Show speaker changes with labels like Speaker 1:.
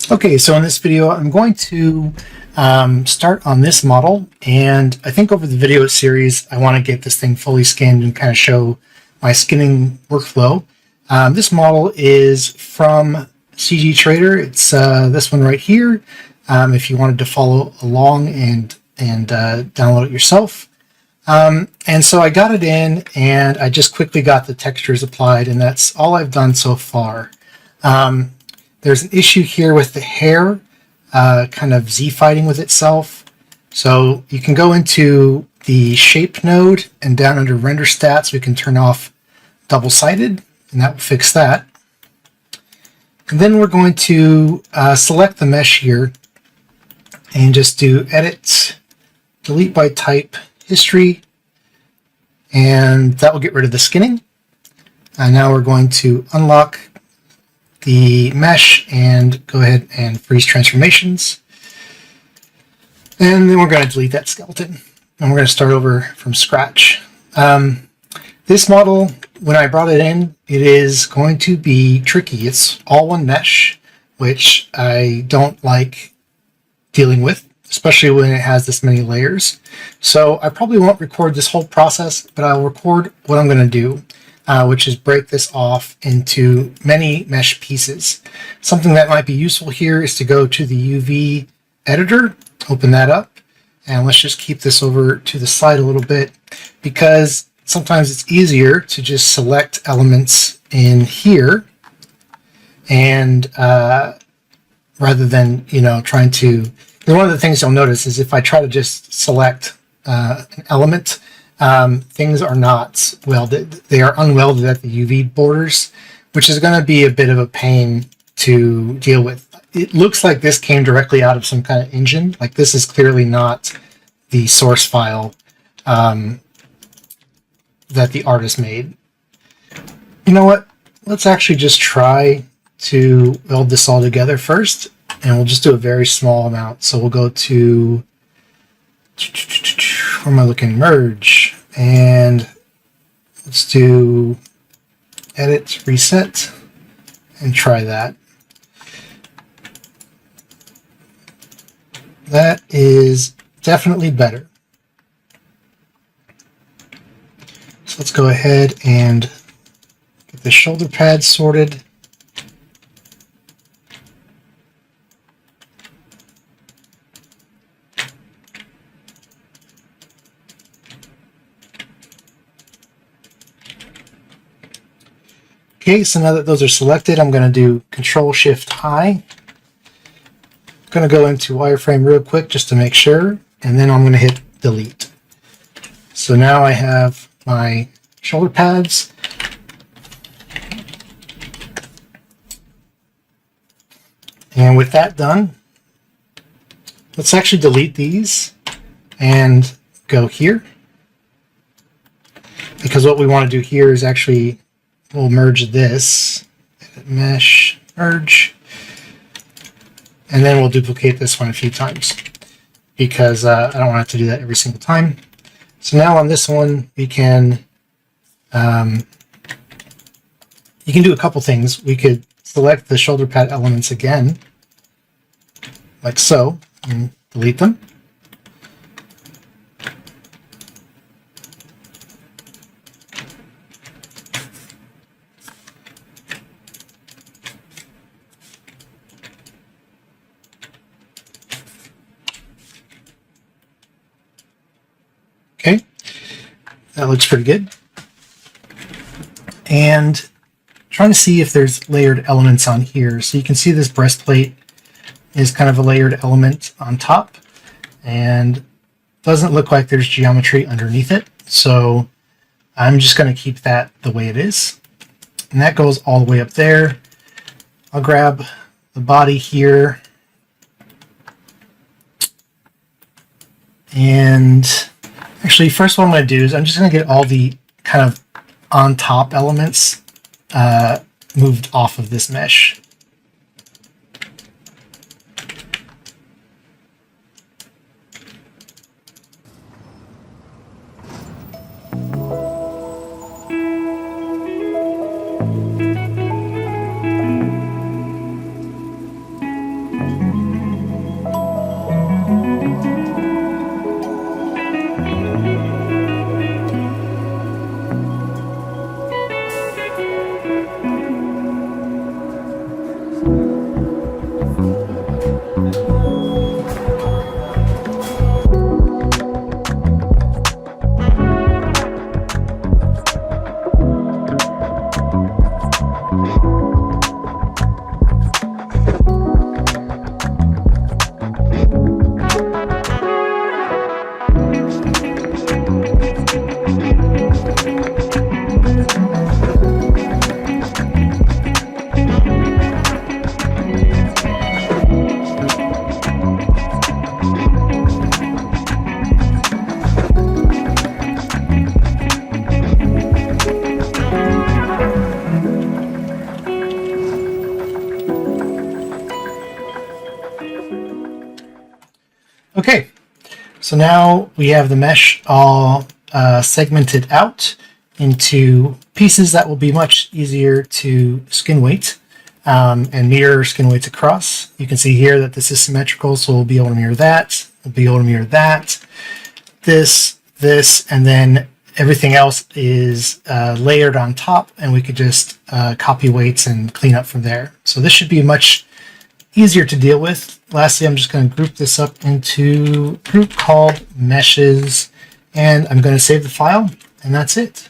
Speaker 1: Okay, so in this video, I'm going to start on this model, and I think over the video series, I want to get this thing fully skinned and kind of show my skinning workflow. This model is from CG Trader. It's this one right here. If you wanted to follow along and download it yourself. And so I got it in, and I just quickly got the textures applied, and that's all I've done so far. There's an issue here with the hair kind of Z-fighting with itself. So you can go into the shape node, and down under render stats, we can turn off double-sided, and that will fix that. And then we're going to select the mesh here and just do edit, delete by type, history, and that will get rid of the skinning. And now we're going to unlock the mesh and go ahead and freeze transformations. And then we're going to delete that skeleton. And we're going to start over from scratch. This model, when I brought it in, it is going to be tricky. It's all one mesh, which I don't like dealing with, especially when it has this many layers. So I probably won't record this whole process, but I'll record what I'm going to do. Which is break this off into many mesh pieces. Something that might be useful here is to go to the UV editor, open that up, and let's just keep this over to the side a little bit, because sometimes it's easier to just select elements in here and rather than trying to. One of the things you'll notice is if I try to just select an element, things are not welded. They are unwelded at the UV borders, which is going to be a bit of a pain to deal with. It looks like this came directly out of some kind of engine. Like, this is clearly not the source file that the artist made. You know what? Let's actually just try to weld this all together first, and we'll just do a very small amount. So we'll go to, where am I looking? Merge. And let's do edit, reset, and try that. That is definitely better. So let's go ahead and get the shoulder pads sorted. Okay, so now that those are selected, I'm going to do Control-Shift-I. I'm going to go into wireframe real quick just to make sure, and then I'm going to hit delete. So now I have my shoulder pads. And with that done, let's actually delete these and go here. Because what we want to do here is actually, we'll merge this, edit mesh, merge, and then we'll duplicate this one a few times because I don't want to have to do that every single time. So now on this one, we can, you can do a couple things. We could select the shoulder pad elements again, like so, and delete them. Okay, that looks pretty good. And trying to see if there's layered elements on here. So you can see this breastplate is kind of a layered element on top, and doesn't look like there's geometry underneath it. So I'm just going to keep that the way it is. And that goes all the way up there. I'll grab the body here. And actually, first what I'm going to do is I'm just going to get all the kind of on top elements moved off of this mesh. Okay, so now we have the mesh all segmented out into pieces that will be much easier to skin weight and mirror skin weights across. You can see here that this is symmetrical, so we'll be able to mirror that. We'll be able to mirror that. This, and then everything else is layered on top, and we could just copy weights and clean up from there. So this should be much easier to deal with. Lastly, I'm just going to group this up into a group called meshes, and I'm going to save the file, and that's it.